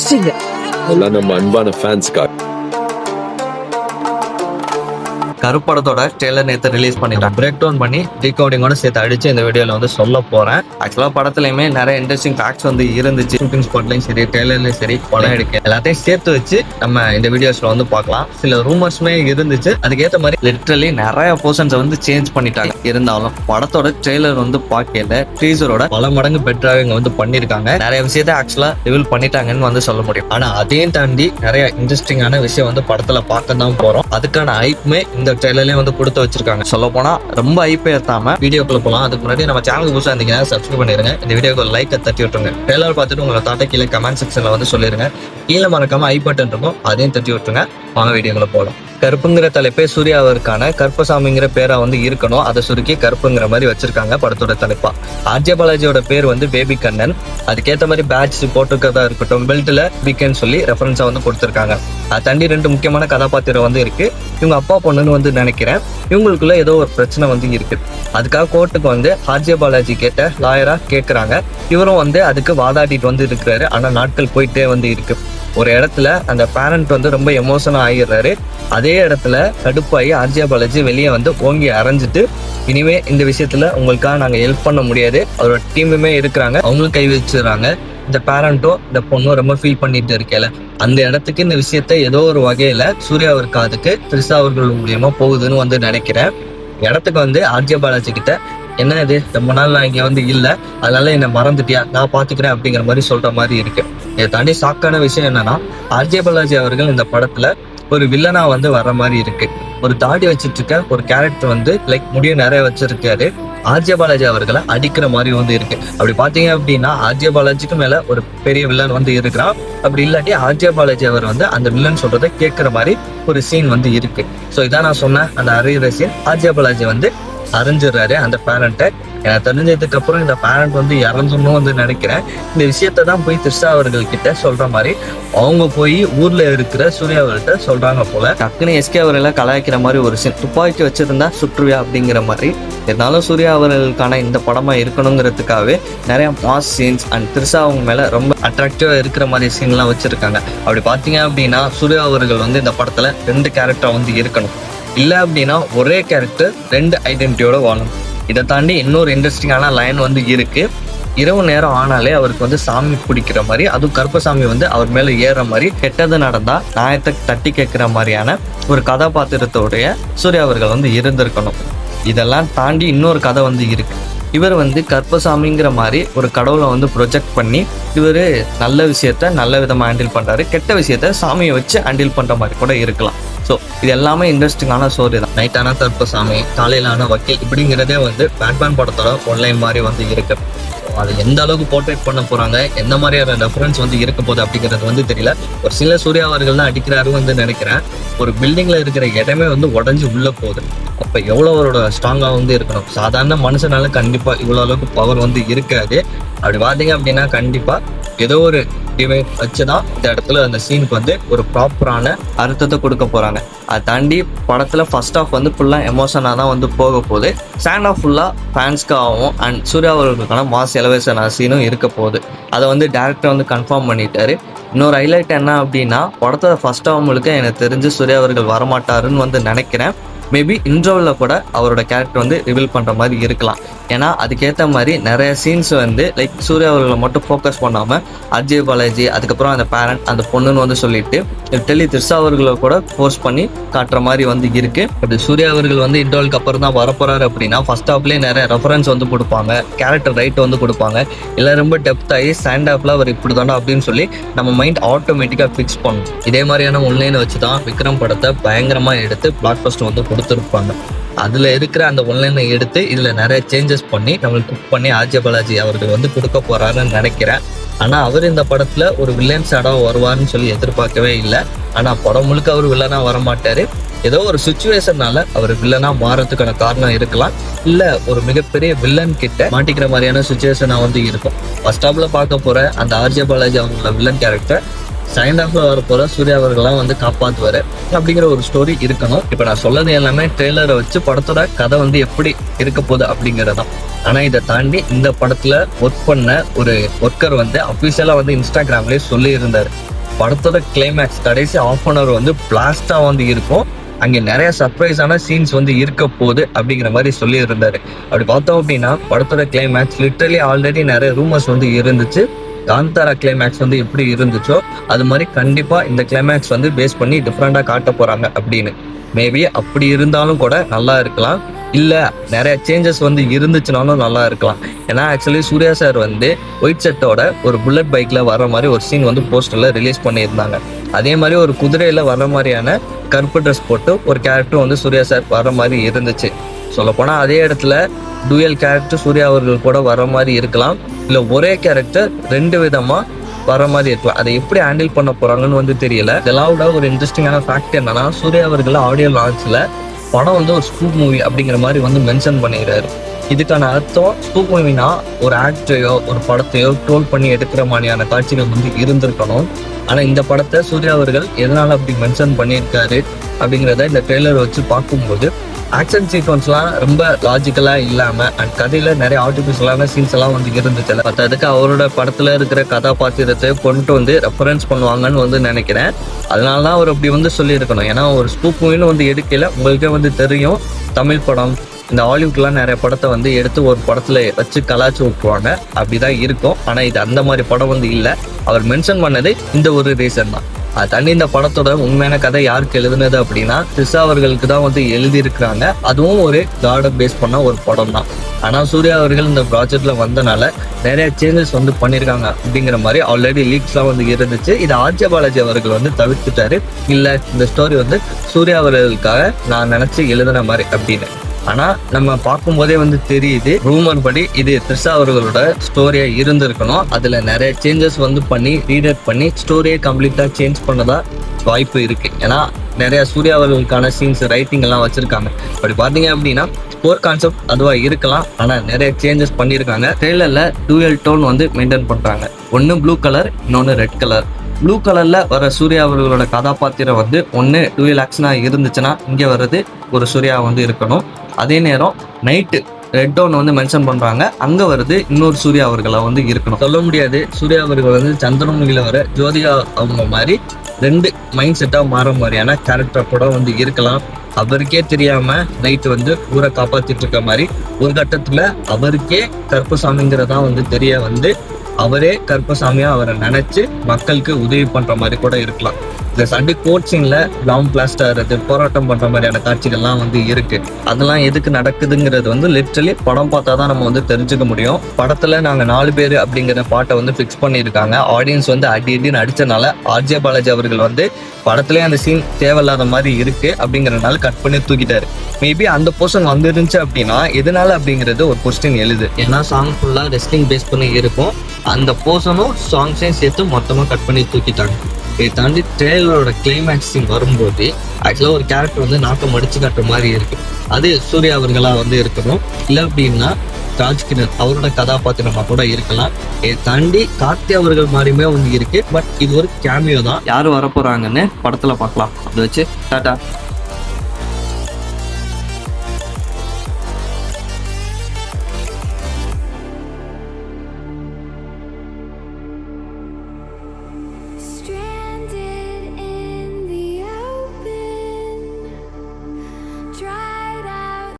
முடிச்சிட்டீங்க. எல்லாம் நம்ம அன்பான ஃபேன்ஸ்க்காக. கருப்படத்தோட ட்ரெய்லர் நேற்று ரிலீஸ் பண்ணிட்டாங்க. பிரேக் டவுன் பண்ணி டீகோடிங்கோட சேர்த்து அடிச்சு இந்த வீடியோவில் வந்து சொல்ல போறேன். ஆக்சுவலாக படத்துலையுமே நிறைய இன்ட்ரெஸ்டிங் ஃபேக்ட்ஸ் வந்து இருந்துச்சு. ஷூட்டிங் ஸ்பாட்லையும் சரி, ட்ரெய்லர்லையும் சரி, படம் எடுக்க எல்லாத்தையும் சேர்த்து வச்சு நம்ம இந்த வீடியோஸ்ல வந்து பார்க்கலாம். சில ரூமர்ஸுமே இருந்துச்சு. அதுக்கேற்ற மாதிரி லிட்டரலி நிறைய போர்ஷன்ஸை வந்து சேஞ்ச் பண்ணிட்டாங்க. இருந்தாலும் படத்தோட ட்ரெய்லர் வந்து பார்க்கல டீசரோட பல மடங்கு பெட்டராக இங்க வந்து பண்ணியிருக்காங்க. நிறைய விஷயத்த ஆக்சுவலா ரிவீல் பண்ணிட்டாங்கன்னு வந்து சொல்ல முடியும். ஆனா அதையும் தாண்டி நிறைய இன்ட்ரெஸ்டிங்கான விஷயம் வந்து படத்துல பார்க்க தான் போறோம். அதுக்கான ஹைப்புமே இந்த ட்ரெய்லர்லயே வந்து கொடுத்து வச்சிருக்காங்க. சொல்ல போனா ரொம்ப ஹைப் ஏத்தாம வீடியோக்குள்ள போலாம். அதுக்கு முன்னாடி நம்ம சேனலுக்கு புதுசா இருந்தீங்கன்னா சப்ஸ்கிரைப் பண்ணிருங்க. இந்த வீடியோக்கு லைக் தட்டி விட்டுருங்க. ட்ரெய்லர் பார்த்துட்டு உங்களை தாட்ட கீழே கமெண்ட் செக்ஷன்ல வந்து சொல்லிருங்க. கீழே மறக்காம ஐ பட்டன் இருக்கும், அதையும் தட்டி விட்டுருங்க. வாங்க வீடியோக்குள்ள போகலாம். கருப்புங்கிற தலைப்பே சூர்யாவிற்கான கருப்பசாமிங்கிற பேரா வந்து இருக்கணும். அதை சுருக்கி கருப்புங்கிற மாதிரி வச்சிருக்காங்க படத்தோட தலைப்பா. ஆர்ஜே பாலாஜியோட பேர் வந்து பேபி கண்ணன். அதுக்கேற்ற மாதிரி பேட்ச் போட்டுக்கிறதா இருக்கட்டும், பெல்ட்ல பிகன்னு சொல்லி ரெஃபரன்ஸா வந்து கொடுத்துருக்காங்க. அதை தாண்டி 2 முக்கியமான கதாபாத்திரம் வந்து இருக்கு. இவங்க அப்பா பொண்ணுன்னு வந்து நினைக்கிறேன். இவங்களுக்குள்ள ஏதோ ஒரு பிரச்சனை வந்து இருக்கு. அதுக்காக கோர்ட்டுக்கு வந்து ஆர்ஜே பாலாஜி கேட்ட லாயரா கேட்கறாங்க. இவரும் வந்து அதுக்கு வாதாடிட்டு வந்து இருக்கிறாரு. ஆனா நாட்கள் போயிட்டே வந்து இருக்கு. ஒரு இடத்துல அந்த பேரண்ட் வந்து ரொம்ப எமோஷனல் ஆகிடுறாரு. அதே இடத்துல கடுப்பாகி ஆர்ஜே பாலாஜி வெளியே வந்து ஓங்கி அரைஞ்சிட்டு, இனிமே இந்த விஷயத்துல உங்களுக்காக நாங்க ஹெல்ப் பண்ண முடியாது, அவரோட டீமுமே இருக்கிறாங்க, அவங்களும் கை வச்சுறாங்க. இந்த பேரண்ட்டும் இந்த பொண்ணும் ரொம்ப ஃபீல் பண்ணிட்டு இருக்கல. அந்த இடத்துக்கு இந்த விஷயத்த ஏதோ ஒரு வகையில சூர்யாவிற்கு அதுக்கு த்ரிஷா அவர்கள் மூலியமா போகுதுன்னு வந்து நினைக்கிறேன். இடத்துக்கு வந்து ஆர்ஜே பாலாஜி கிட்ட என்ன இது, ரொம்ப நாள் நான் இங்க வந்து இல்லை, அதனால என்னை மறந்துட்டியா, நான் பாத்துக்கிறேன் அப்படிங்கிற மாதிரி சொல்ற மாதிரி இருக்கு. இதை தாண்டி ஷாக்கான விஷயம் என்னன்னா, ஆர்ஜே பாலாஜி அவர்கள் இந்த படத்துல ஒரு வில்லனா வந்து வர்ற மாதிரி இருக்கு. ஒரு தாடி வச்சிட்டு இருக்க ஒரு கேரக்டர் வந்து லைக் முடியும் நிறைய வச்சிருக்காரு. ஆர்ஜே பாலாஜி அவர்களை அடிக்கிற மாதிரி வந்து இருக்கு. அப்படி பாத்தீங்க அப்படின்னா ஆர்ஜே பாலாஜிக்கு மேல ஒரு பெரிய வில்லன் வந்து இருக்கிறான். அப்படி இல்லாட்டி ஆர்ஜே பாலாஜி அவர் வந்து அந்த வில்லன் சொல்றதை கேட்கிற மாதிரி ஒரு சீன் வந்து இருக்கு. ஸோ இதான் நான் சொன்னேன், அந்த அறிகிற சீன். ஆர்ஜே பாலாஜி வந்து அறிஞ்சிடுறாரு அந்த பேரண்ட்டை. எனக்கு தெரிஞ்சதுக்கு அப்புறம் இந்த பேரண்ட் வந்து இறந்துடணும் வந்து நினைக்கிறேன். இந்த விஷயத்த தான் போய் த்ரிஷா அவர்கள் கிட்ட சொல்ற மாதிரி அவங்க போய் ஊர்ல இருக்கிற சூர்யா அவர்கிட்ட சொல்றாங்க போல. டக்குன்னு எஸ்கே அவர்களை கலாய்க்கிற மாதிரி ஒரு சீன், துப்பாக்கி வச்சிருந்தா சுற்றுவியா அப்படிங்கிற மாதிரி. இருந்தாலும் சூர்யா அவர்களுக்கான இந்த படமா இருக்கணுங்கிறதுக்காகவே நிறைய மாஸ் சீன்ஸ் அண்ட் த்ரிஷா அவங்க மேல ரொம்ப அட்ராக்டிவா இருக்கிற மாதிரி சீன்லாம் வச்சிருக்காங்க. அப்படி பாத்தீங்க அப்படின்னா சூர்யா அவர்கள் வந்து இந்த படத்துல 2 கேரக்டர் வந்து இருக்கணும். இல்லை அப்படின்னா ஒரே கேரக்டர் 2 ஐடென்டிட்டியோட வாழணும். இதை தாண்டி இன்னொரு இன்ட்ரெஸ்டிங்கான லைன் வந்து இருக்கு. இரவு நேரம் ஆனாலே அவருக்கு வந்து சாமி பிடிக்கிற மாதிரி, அதுவும் கருப்பசாமி வந்து அவர் மேல ஏறுற மாதிரி, கெட்டது நடந்தா நியாயத்தை தட்டி கேட்கிற மாதிரியான ஒரு கதாபாத்திரத்தோடைய சூர்யா அவர்கள் வந்து இருந்திருக்கணும். இதெல்லாம் தாண்டி இன்னொரு கதை வந்து இருக்கு. இவர் வந்து கருப்பசாமிங்கிற மாதிரி ஒரு கடவுளை வந்து ப்ரொஜெக்ட் பண்ணி இவர் நல்ல விஷயத்த நல்ல விதமாக ஹேண்டில் பண்ணுறாரு, கெட்ட விஷயத்த சாமியை வச்சு ஹேண்டில் பண்ணுற மாதிரி கூட இருக்கலாம். ஸோ இது எல்லாமே இன்ட்ரெஸ்டிங்கான ஸ்டோரி தான். நைட்டான கருப்பசாமி, காலையிலான வக்கீல் இப்படிங்கிறதே வந்து பேட்மேன் படத்தோட ஒன்லைன் மாதிரி வந்து இருக்கு. அதை எந்த அளவுக்கு போர்ட்ரேட் பண்ண போறாங்க, எந்த மாதிரியான ரெஃபரன்ஸ் வந்து இருக்க போகுது அப்படிங்கிறது வந்து தெரியல. ஒரு சில சூர்யா அவர்கள் தான் அடிக்கிறாரு வந்து நினைக்கிறேன். ஒரு பில்டிங்ல இருக்கிற இடமே வந்து உடஞ்சி உள்ள போகுது. அப்ப எவ்வளவு அவரோட ஸ்ட்ராங்கா வந்து இருக்கணும். சாதாரண மனுஷனால கண்டிப்பா இவ்வளவு அளவுக்கு பவர் வந்து இருக்காது. அப்படி பாத்தீங்க அப்படின்னா கண்டிப்பா ஏதோ ஒரு டிவைஸ் வச்சுதான் இந்த இடத்துல அந்த சீனுக்கு வந்து ஒரு ப்ராப்பரான அர்த்தத்தை கொடுக்க போறாங்க. அதை தாண்டி படத்துல ஃபர்ஸ்ட் ஆஃப் வந்து ஃபுல்லா எமோஷனா தான் வந்து போக போகுது. செகண்ட் ஆஃப் ஃபுல்லா ஃபேன்ஸ்க்காகவும் அண்ட் சூர்யா அவர்களுக்கான மாஸ் எலவேஷன் சீனும் இருக்க போகுது. அதை வந்து டேரக்டர் வந்து கன்ஃபார்ம் பண்ணிட்டாரு. இன்னொரு ஹைலைட் என்ன அப்படின்னா, படத்தோட ஃபர்ஸ்ட் ஆஃப் முழுக்க எனக்கு தெரிஞ்சு சூர்யா அவர்கள் வரமாட்டாருன்னு வந்து நினைக்கிறேன். மேபி இன்ட்ரோவில் கூட அவரோட கேரக்டர் வந்து ரிவீல் பண்ணுற மாதிரி இருக்கலாம். ஏன்னா அதுக்கேற்ற மாதிரி நிறைய சீன்ஸ் வந்து லைக் சூர்யா அவர்களை மட்டும் ஃபோக்கஸ் பண்ணாமல் ஆர்ஜே பாலாஜி, அதுக்கப்புறம் அந்த பேரண்ட், அந்த பொண்ணுன்னு வந்து சொல்லிட்டு டெல்லி த்ரிஷா அவர்களை கூட ஃபோர்ஸ் பண்ணி காட்டுற மாதிரி வந்து இருக்கு. அப்படி சூர்யா அவர்கள் வந்து இன்ட்ரோலுக்கு அப்புறம் தான் வரப்போறாரு அப்படின்னா ஃபர்ஸ்ட் ஹாஃப்லேயே நிறைய ரெஃபரன்ஸ் வந்து கொடுப்பாங்க, கேரக்டர் ரைட் வந்து கொடுப்பாங்க. எல்லாம் ரொம்ப டெப்த் ஆகி ஸ்டாண்ட் ஆஃப்ல அவர் இப்படி தாண்டா அப்படின்னு சொல்லி நம்ம மைண்ட் ஆட்டோமேட்டிக்காக ஃபிக்ஸ் பண்ணும். இதே மாதிரியான ஒன்லைனை வச்சு தான் விக்ரம் படத்தை பயங்கரமாக எடுத்து பிளாக் பஸ்டர் வந்து கொடுத்துருப்பாங்க. அதுல இருக்கிற அந்த ஒன்லைனை எடுத்து இதுல நிறைய சேஞ்சஸ் பண்ணி நம்மளுக்கு குக் பண்ணி ஆர்ஜே பாலாஜி அவர்கள் வந்து கொடுக்க போறாருன்னு நினைக்கிறேன். ஆனா அவர் இந்த படத்துல ஒரு வில்லன் ஷேடா வருவாருன்னு சொல்லி எதிர்பார்க்கவே இல்லை. ஆனா படம் முழுக்க அவர் வில்லனா வரமாட்டாரு. ஏதோ ஒரு சுச்சுவேஷனால அவர் வில்லனா மாறதுக்கான காரணம் இருக்கலாம். இல்ல ஒரு மிகப்பெரிய வில்லன் கிட்ட மாட்டிக்கிற மாதிரியான சுச்சுவேஷனா வந்து இருக்கும். ஃபர்ஸ்ட் ஹாப்ல பார்க்க போற அந்த ஆர்ஜே பாலாஜி அவங்களோட வில்லன் கேரக்டர் செகண்ட் ஹாஃப்ல வரப்போற சூர்யா அவர்கள்லாம் வந்து காப்பாத்துவாரு அப்படிங்கிற ஒரு ஸ்டோரி இருக்கணும். இப்ப நான் சொல்லது எல்லாமே ட்ரெய்லரை வச்சு படத்தோட கதை வந்து எப்படி இருக்க போகுது அப்படிங்கறதான். ஆனா இதை தாண்டி இந்த படத்துல ஒர்க் பண்ண ஒரு ஒர்க்கர் வந்து அபிஷியலா வந்து இன்ஸ்டாகிராம்லயே சொல்லி இருந்தாரு, படத்தோட கிளைமேக்ஸ் கடைசி ½ வந்து பிளாஸ்டா வந்து இருக்கும், அங்கே நிறைய சர்ப்ரைஸான சீன்ஸ் வந்து இருக்க போகுது அப்படிங்கிற மாதிரி சொல்லி இருந்தாரு. அப்படி பார்த்தோம் அப்படின்னா படத்தோட கிளைமேக்ஸ் லிட்டரலி ஆல்ரெடி நிறைய ரூமர்ஸ் வந்து இருந்துச்சு. காந்தாரா கிளைமேக்ஸ் வந்து எப்படி இருந்துச்சோ அது மாதிரி கண்டிப்பா இந்த கிளைமேக்ஸ் வந்து பேஸ் பண்ணி டிஃப்ரெண்டா காட்ட போறாங்க அப்படின்னு. மேபி அப்படி இருந்தாலும் கூட நல்லா இருக்கலாம், இல்ல நிறைய சேஞ்சஸ் வந்து இருந்துச்சுனாலும் நல்லா இருக்கலாம். ஏன்னா ஆக்சுவலி சூர்யா சார் வந்து ஒயிட் செட்டோட ஒரு புல்லட் பைக்ல வர மாதிரி ஒரு சீன் வந்து போஸ்டர்ல ரிலீஸ் பண்ணியிருந்தாங்க. அதே மாதிரி ஒரு குதிரையில வர மாதிரியான கருப்பு ட்ரெஸ் போட்டு ஒரு கேரக்டர் வந்து சூர்யா சார் வர மாதிரி இருந்துச்சு. சொல்ல போனா அதே இடத்துல டூயல் கேரக்டர் சூர்யா அவர்கள் கூட வர மாதிரி இருக்கலாம், இல்ல ஒரே கேரக்டர் 2 விதமா வர மாதிரி இருக்கலாம். அதை எப்படி ஹேண்டில் பண்ண போறாங்கன்னு வந்து தெரியல. இதெல்லாம் விட ஒரு இன்ட்ரெஸ்டிங்கான ஃபேக்ட் என்னன்னா, சூர்யா அவர்கள் ஆடியோ லான்ச்ல படம் வந்து ஒரு ஸ்பூப் மூவி அப்படிங்கிற மாதிரி வந்து மென்ஷன் பண்ணிடுறாரு. இதுக்கான அர்த்தம் ஸ்பூப் மூவினா ஒரு ஆக்டரையோ ஒரு படத்தையோ ட்ரோல் பண்ணி எடுக்கிற மாதிரியான காட்சிகள் வந்து இருந்திருக்கணும். ஆனா இந்த படத்தை சூர்யா அவர்கள் எதனால அப்படி மென்ஷன் பண்ணியிருக்காரு அப்படிங்கிறத இந்த ட்ரெய்லர் வச்சு பார்க்கும்போது ஆக்ஷன் சீக்வன்ஸ்லாம் ரொம்ப லாஜிக்கலா இல்லாம அண்ட் கதையில நிறைய ஆர்டிபிஷியலான சீன்ஸ் எல்லாம் வந்து இருந்துச்சு. அதுக்கு அவரோட படத்துல இருக்கிற கதாபாத்திரத்தை கொண்டு வந்து ரெஃபரன்ஸ் பண்ணுவாங்கன்னு வந்து நினைக்கிறேன். அதனாலதான் அவர் அப்படி வந்து சொல்லியிருக்கணும். ஏன்னா ஒரு ஸ்பூப் மூவின்னு வந்து எடுக்கல, உங்களுக்கே வந்து தெரியும் தமிழ் படம் இந்த ஹாலிவுட்லாம் நிறைய படத்தை வந்து எடுத்து ஒரு படத்துல வச்சு கலாச்சி விட்டுருவாங்க, அப்படிதான் இருக்கும். ஆனா இது அந்த மாதிரி படம் வந்து இல்லை. அவர் மென்ஷன் பண்ணது இந்த ஒரு ரீசன் தான். அது தண்ணி இந்த படத்தோட உண்மையான கதை யாருக்கு எழுதுனது அப்படின்னா த்ரிஷா அவர்களுக்கு தான் வந்து எழுதியிருக்கிறாங்க. அதுவும் ஒரு காடை பேஸ் பண்ண ஒரு படம் தான். ஆனா சூர்யா அவர்கள் இந்த ப்ராஜெக்ட்ல வந்தனால நிறைய சேஞ்சஸ் வந்து பண்ணியிருக்காங்க அப்படிங்கிற மாதிரி ஆல்ரெடி லீக்ஸ்லாம் வந்து இருந்துச்சு. இது ஆர்ஜே பாலாஜி அவர்கள் வந்து தவிர்த்துட்டாரு. இல்ல இந்த ஸ்டோரி வந்து சூர்யா அவர்களுக்காக நான் நினைச்சு எழுதுன மாதிரி அப்படின்னு. ஆனா நம்ம பார்க்கும்போதே வந்து தெரியுது, ரூமர் படி இது த்ரிஷா அவர்களோட ஸ்டோரியா இருந்திருக்கணும். அதுல நிறைய சேஞ்சஸ் வந்து பண்ணி ரீடர் பண்ணி ஸ்டோரியை கம்ப்ளீட்டா சேஞ்ச் பண்ணதா வாய்ப்பு இருக்கு. ஏன்னா நிறைய சூர்யா அவர்களுக்கான சீன்ஸ் ரைட்டிங் எல்லாம் வச்சிருக்காங்க. அப்படி பாத்தீங்க அப்படின்னா கோர் கான்செப்ட் அதுவா இருக்கலாம், ஆனா நிறைய சேஞ்சஸ் பண்ணியிருக்காங்க. ட்ரெய்லர்ல டூயல் டோன் வந்து மெயின்டைன் பண்றாங்க. ஒன்னு ப்ளூ கலர், இன்னொன்னு ரெட் கலர். ப்ளூ கலர்ல வர சூர்யா அவர்களோட கதாபாத்திரம் வந்து ஒன்னு டூயல் ஆக்ஷனா இருந்துச்சுன்னா இங்க வர்றது ஒரு சூர்யா வந்து இருக்கணும். அதே நேரம் நைட்டு ரெட் டவுன் வந்து மென்ஷன் பண்றாங்க, அங்க வருது இன்னொரு சூர்யா அவர்களா வந்து இருக்கணும். சொல்ல முடியாது, சூர்யா அவர்கள் வந்து சந்திரமுகில வர ஜோதிகா அவங்க மாதிரி 2 மைண்ட் செட்டா மாற மாதிரியான கேரக்டர் கூட வந்து இருக்கலாம். அவருக்கே தெரியாம நைட்டு வந்து ஊரை காப்பாத்திட்டு இருக்க மாதிரி ஒரு கட்டத்துல அவருக்கே கருப்பசாமிங்கிறதா வந்து தெரிய வந்து அவரே கருப்பசாமியா அவரை நினைச்சு மக்களுக்கு உதவி பண்ற மாதிரி கூட இருக்கலாம். இந்த சண்டே கோர்ட் சீன்ல லாங் பிளாஸ்ட் ஆகிறது, போராட்டம் பண்ற மாதிரியான காட்சிகள்லாம் வந்து இருக்கு. அதெல்லாம் எதுக்கு நடக்குதுங்கிறது வந்து லிட்டரலி படம் பார்த்தா தான் நம்ம வந்து தெரிஞ்சுக்க முடியும். படத்துல நாங்க 4 பேர் அப்படிங்கிற பாட்டை வந்து ஃபிக்ஸ் பண்ணியிருக்காங்க. ஆடியன்ஸ் வந்து அடின்னு அடிச்சனால ஆர்ஜே பாலாஜி அவர்கள் வந்து படத்துலயே அந்த சீன் தேவையில்லாத மாதிரி இருக்கு அப்படிங்கறதுனால கட் பண்ணி தூக்கிட்டாரு. மேபி அந்த போர்ஷன் வந்துருந்துச்சு அப்படின்னா எதனால அப்படிங்கிறது ஒரு கொஸ்டின் எழுது. ஏன்னா சாங் ஃபுல்லா ரெஸ்லிங் பேஸ் பண்ணி இருக்கும், அந்த போர்ஷனும் சாங்ஸையும் சேர்த்து மொத்தமா கட் பண்ணி தூக்கிட்டாங்க. இதை தாண்டி ட்ரெய்லரோட கிளைமேக்ஸ் சீன் வரும்போது ஆக்சுவலா ஒரு கேரக்டர் வந்து நாக்கம் அடிச்சு காட்டுற மாதிரி இருக்கு. அது சூர்யா அவர்களா வந்து இருக்கணும், இல்லை அப்படின்னா ராஜ்கிரண் அவரோட கதாபாத்திரமா கூட இருக்கலாம். இதை தாண்டி கார்த்தி அவர்கள் மாதிரியுமே வந்து இருக்கு. பட் இது ஒரு கேமியோ தான். யாரு வரப்போறாங்கன்னு படத்துல பார்க்கலாம். அதை வச்சு டாடா.